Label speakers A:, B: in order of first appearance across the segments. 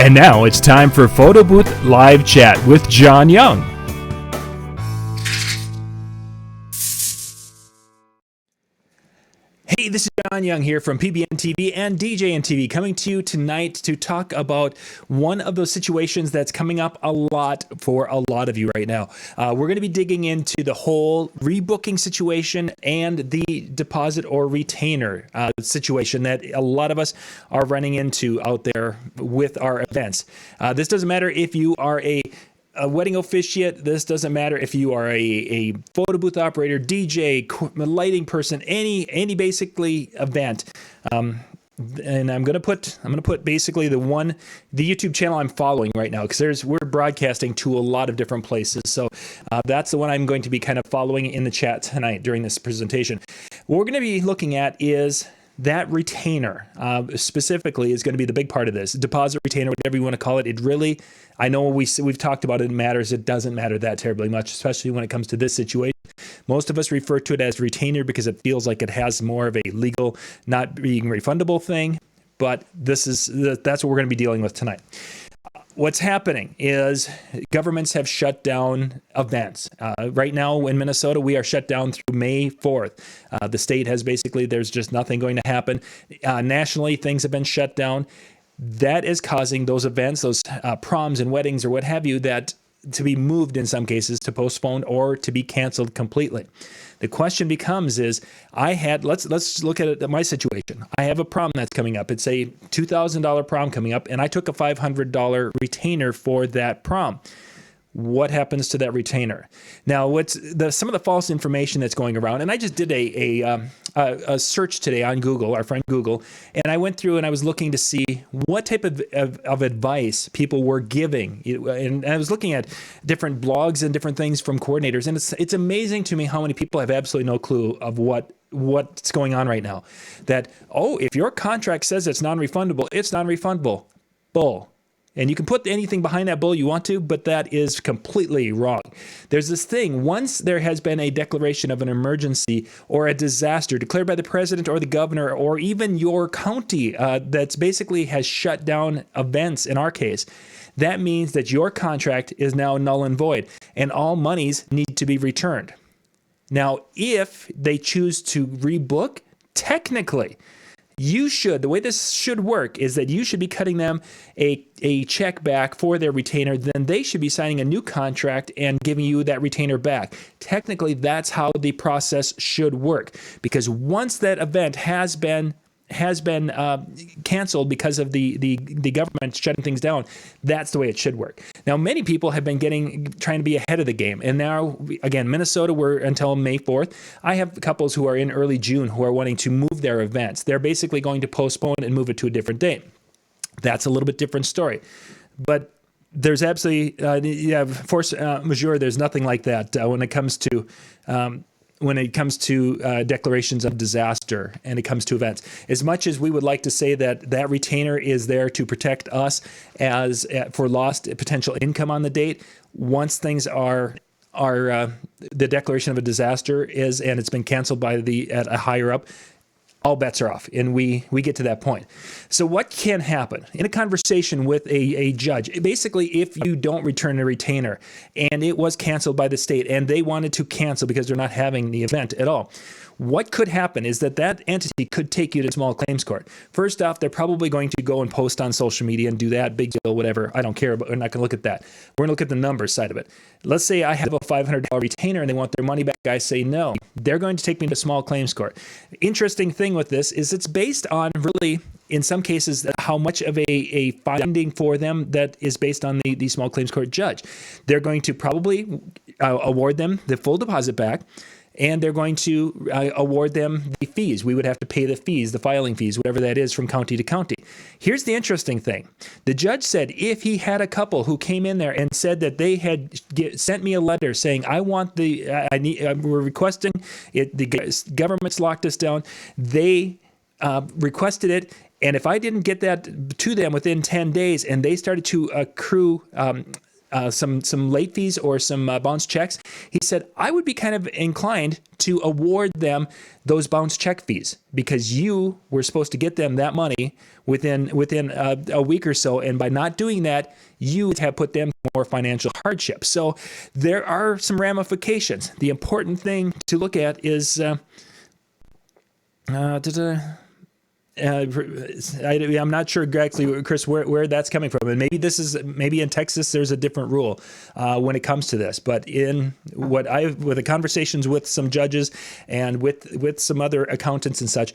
A: And now it's time for Photo Booth Live Chat with John Young. Hey, this is John Young here from DJNTV and DJNTV, coming to you tonight to talk about one of those situations that's coming up a lot for a lot of you right now. We're going to be digging into the whole rebooking situation and the deposit or retainer situation that a lot of us are running into out there with our events. This doesn't matter if you are a wedding officiate. This doesn't matter if you are a photo booth operator, DJ, lighting person, any basically event. And I'm gonna put basically the YouTube channel I'm following right now, because we're broadcasting to a lot of different places. So that's the one I'm going to be kind of following in the chat tonight during this presentation. What we're going to be looking at is that retainer specifically is going to be the big part of this. Deposit, retainer, whatever you want to call it. It really, I know we've talked about it matters. It doesn't matter that terribly much, especially when it comes to this situation. Most of us refer to it as retainer because it feels like it has more of a legal, not being refundable thing. But that's what we're going to be dealing with tonight. What's happening is governments have shut down events. Right now in Minnesota, we are shut down through May 4th. The state has basically, there's just nothing going to happen. Nationally, things have been shut down. That is causing those events, those proms and weddings or what have you, that to be moved in some cases, to postpone or to be canceled completely. The question becomes let's look at my situation. I have a prom that's coming up. It's a $2,000 prom coming up, and I took a $500 retainer for that prom. What happens to that retainer? Now, some of the false information that's going around, and I just did a search today on Google, our friend Google, and I went through and I was looking to see what type of advice people were giving, and I was looking at different blogs and different things from coordinators, and it's amazing to me how many people have absolutely no clue of what's going on right now. That, if your contract says it's non-refundable, it's non-refundable. Bull. And you can put anything behind that bull you want to, but that is completely wrong. There's this thing, once there has been a declaration of an emergency or a disaster declared by the president or the governor or even your county that's basically has shut down events in our case, that means that your contract is now null and void and all monies need to be returned. Now, if they choose to rebook, technically, the way this should work is that you should be cutting them a check back for their retainer. Then they should be signing a new contract and giving you that retainer back. Technically, that's how the process should work, because once that event has been canceled because of the government shutting things down, that's the way it should work. Now, many people have been trying to be ahead of the game. And now, again, Minnesota, we're until May 4th. I have couples who are in early June who are wanting to move their events. They're basically going to postpone and move it to a different date. That's a little bit different story. But there's absolutely, force majeure, there's nothing like that when it comes to declarations of disaster and it comes to events. As much as we would like to say that retainer is there to protect us for lost potential income on the date, once things are the declaration of a disaster and it's been canceled by at a higher up, all bets are off, and we get to that point. So what can happen in a conversation with a judge? Basically, if you don't return a retainer and it was canceled by the state and they wanted to cancel because they're not having the event at all, what could happen is that entity could take you to small claims court. First off, they're probably going to go and post on social media and do that, big deal, whatever. I don't care, but we're not going to look at that. We're going to look at the numbers side of it. Let's say I have a $500 retainer and they want their money back. I say no. They're going to take me to small claims court. Interesting thing with this is it's based on really, in some cases, how much of a finding for them that is based on the small claims court judge. They're going to probably award them the full deposit back, and they're going to award them the fees. We would have to pay the fees, the filing fees, whatever that is from county to county. Here's the interesting thing. The judge said if he had a couple who came in there and said that they had sent me a letter saying, we're requesting it, the government's locked us down, they requested it, and if I didn't get that to them within 10 days and they started to accrue some late fees or some bounce checks, he said, I would be kind of inclined to award them those bounce check fees because you were supposed to get them that money within a week or so. And by not doing that, you have put them in more financial hardship. So there are some ramifications. The important thing to look at is I'm not sure exactly, Chris, where that's coming from, and maybe in Texas there's a different rule when it comes to this. But with the conversations with some judges and with some other accountants and such,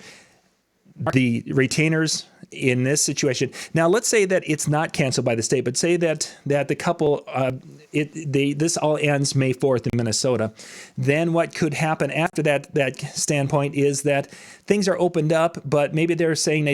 A: the retainers in this situation. Now, let's say that it's not canceled by the state, but say that the couple, this all ends May 4th in Minnesota. Then what could happen after that standpoint is that things are opened up, but maybe they're saying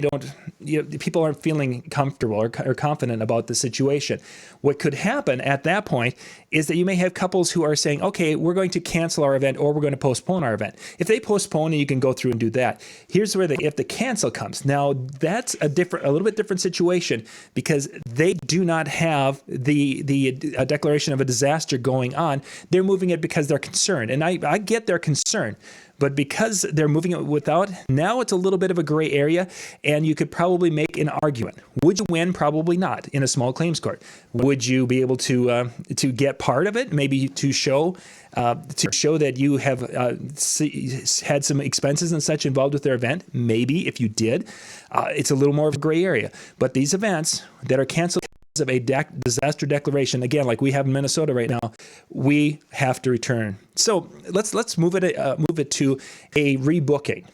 A: people aren't feeling comfortable or confident about the situation. What could happen at that point is that you may have couples who are saying, okay, we're going to cancel our event or we're going to postpone our event. If they postpone, you can go through and do that. Here's where if the cancel comes. Now, that's a little bit different situation because they do not have the declaration of a disaster going on. They're moving it because they're concerned. And I get their concern. But because they're moving it without, now it's a little bit of a gray area, and you could probably make an argument. Would you win? Probably not in a small claims court. Would you be able to get part of it? Maybe to show that you have had some expenses and such involved with their event. Maybe if you did, it's a little more of a gray area. But these events that are canceled of a disaster declaration, again, like we have in Minnesota right now, we have to return. So let's move it to a rebooking.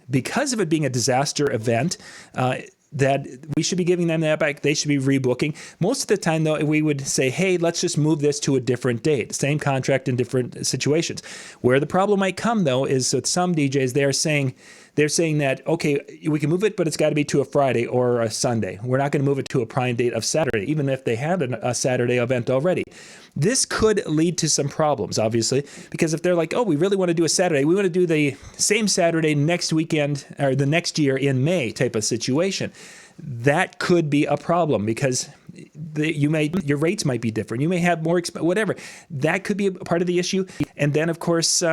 A: Because of it being a disaster event, that we should be giving them that back. They should be rebooking. Most of the time, though, we would say, hey, let's just move this to a different date. Same contract in different situations. Where the problem might come, though, is with some DJs, they're saying that, okay, we can move it, but it's got to be to a Friday or a Sunday. We're not going to move it to a prime date of Saturday, even if they had a Saturday event already. This could lead to some problems, obviously, because if they're like, oh, we really want to do a Saturday, we want to do the same Saturday next weekend or the next year in May type of situation, that could be a problem because your rates might be different. You may have more whatever. That could be a part of the issue. And then, of course,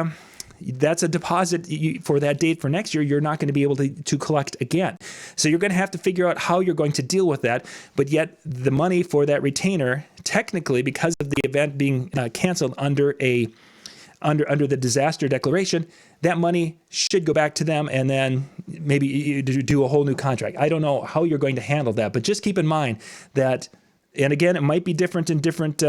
A: that's a deposit for that date for next year. You're not going to be able to collect again. So you're going to have to figure out how you're going to deal with that. But yet the money for that retainer, technically, because of the event being canceled under the disaster declaration, that money should go back to them and then maybe you do a whole new contract. I don't know how you're going to handle that, but just keep in mind that. And again, it might be different in different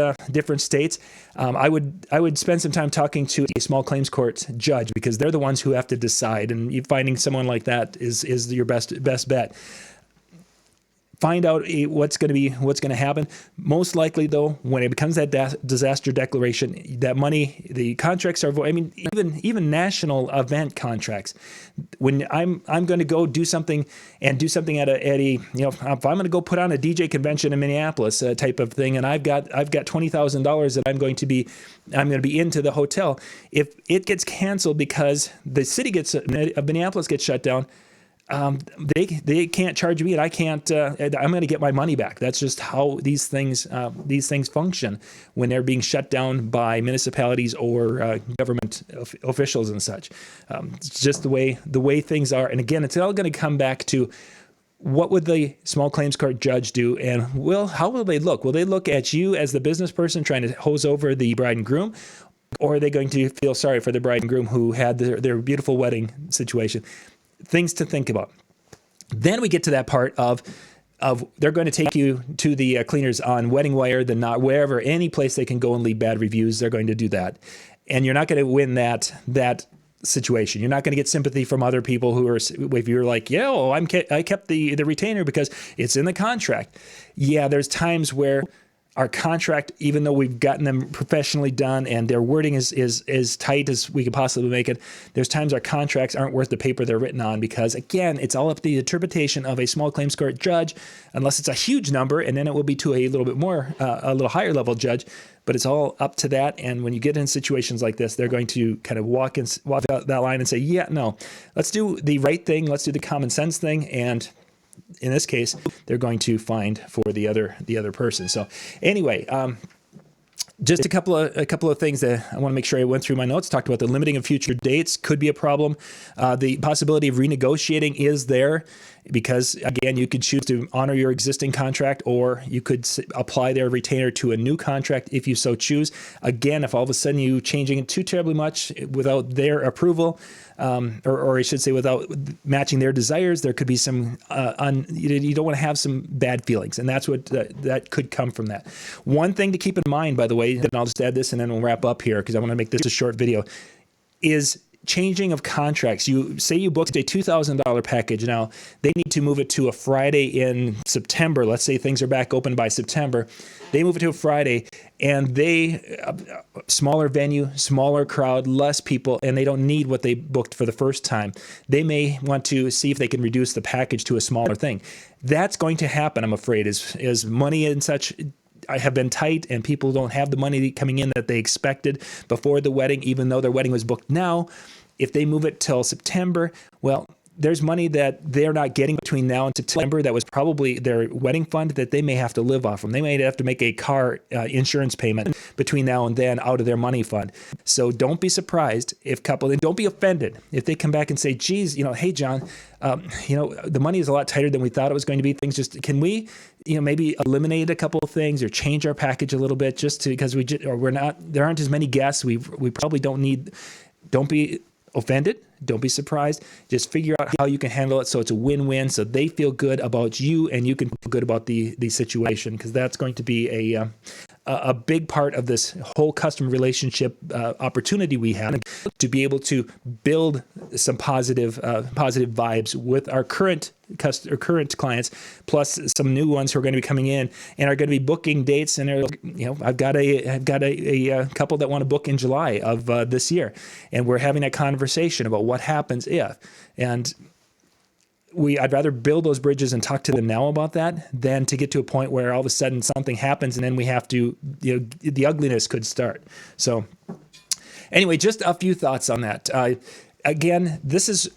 A: states. I would spend some time talking to a small claims court judge because they're the ones who have to decide. And you finding someone like that is your best bet. Find out what's going to happen. Most likely, though, when it becomes that disaster declaration, that money, the contracts are. I mean, even national event contracts. When I'm going to go do something at a if I'm going to go put on a DJ convention in Minneapolis type of thing, and I've got $20,000 that I'm going to be into the hotel. If it gets canceled because the city of Minneapolis gets shut down. They can't charge me, and I can't. I'm going to get my money back. That's just how these things function when they're being shut down by municipalities or government officials and such. It's just the way things are. And again, it's all going to come back to what would the small claims court judge do, and how will they look? Will they look at you as the business person trying to hose over the bride and groom? Or are they going to feel sorry for the bride and groom who had their beautiful wedding situation? Things to think about. Then we get to that part of they're going to take you to the cleaners on Wedding Wire, wherever, any place they can go and leave bad reviews, they're going to do that. And you're not going to win that situation. You're not going to get sympathy from other people who are, if you're like, I kept the retainer because it's in the contract. Yeah, there's times where our contract, even though we've gotten them professionally done and their wording is as tight as we could possibly make it, there's times our contracts aren't worth the paper they're written on because, again, it's all up to the interpretation of a small claims court judge, unless it's a huge number, and then it will be to a little bit more, a little higher level judge. But it's all up to that. And when you get in situations like this, they're going to kind of walk out that line and say, yeah, no, let's do the right thing. Let's do the common sense thing. And in this case, they're going to find for the other person. So anyway, Just a couple of things that I want to make sure I went through my notes. Talked about the limiting of future dates could be a problem. The possibility of renegotiating is there because, again, you could choose to honor your existing contract, or you could apply their retainer to a new contract if you so choose. Again, if all of a sudden you changing it too terribly much without their approval, or I should say without matching their desires, there could be some, you don't want to have some bad feelings. And that's what that could come from that. One thing to keep in mind, by the way, and I'll just add this and then we'll wrap up here because I want to make this a short video, is changing of contracts. You say you booked a $2,000 package. Now they need to move it to a Friday in September. Let's say things are back open by September. They move it to a Friday, and smaller venue, smaller crowd, less people, and they don't need what they booked for the first time. They may want to see if they can reduce the package to a smaller thing. That's going to happen, I'm afraid, as money and such have been tight and people don't have the money coming in that they expected before the wedding, even though their wedding was booked now. If they move it till September, well, there's money that they're not getting between now and September that was probably their wedding fund that they may have to live off from. They may have to make a car insurance payment between now and then out of their money fund. So don't be surprised if and don't be offended if they come back and say, geez, hey, John, the money is a lot tighter than we thought it was going to be. Can we, maybe eliminate a couple of things or change our package a little bit because there aren't as many guests. We probably don't be offended. Don't be surprised. Just figure out how you can handle it so it's a win-win, so they feel good about you and you can feel good about the situation, because that's going to be a big part of this whole customer relationship opportunity we have to be able to build some positive vibes with our current clients, plus some new ones who are going to be coming in and are going to be booking dates. And I've got a couple that want to book in July of this year, and we're having a conversation about what happens if. And I'd rather build those bridges and talk to them now about that than to get to a point where all of a sudden something happens and then we have to, the ugliness could start. So anyway, just a few thoughts on that. Again, this is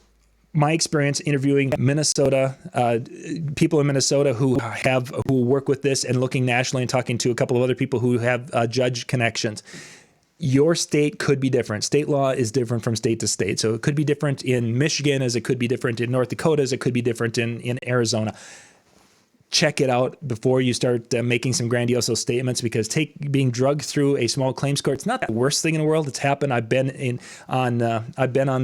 A: my experience interviewing Minnesota, people in Minnesota who work with this, and looking nationally and talking to a couple of other people who have judge connections. Your state could be different. State law is different from state to state. So it could be different in Michigan as it could be different in North Dakota as it could be different in Arizona. Check it out before you start making some grandiose statements, because being drugged through a small claims court, it's not the worst thing in the world. It's happened. I've been on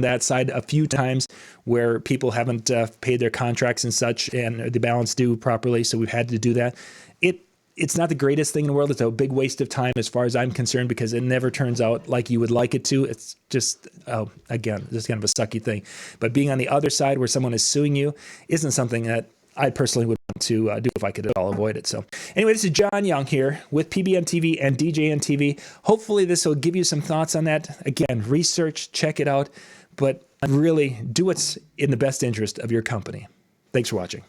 A: that side a few times where people haven't paid their contracts and such, and the balance due properly. So we've had to do that. It's not the greatest thing in the world. It's a big waste of time as far as I'm concerned, because it never turns out like you would like it to. It's just, again, just kind of a sucky thing. But being on the other side where someone is suing you isn't something that I personally would want to do if I could at all avoid it. So anyway, this is John Young here with PBNTV and DJNTV. Hopefully this will give you some thoughts on that. Again, research, check it out, but really do what's in the best interest of your company. Thanks for watching.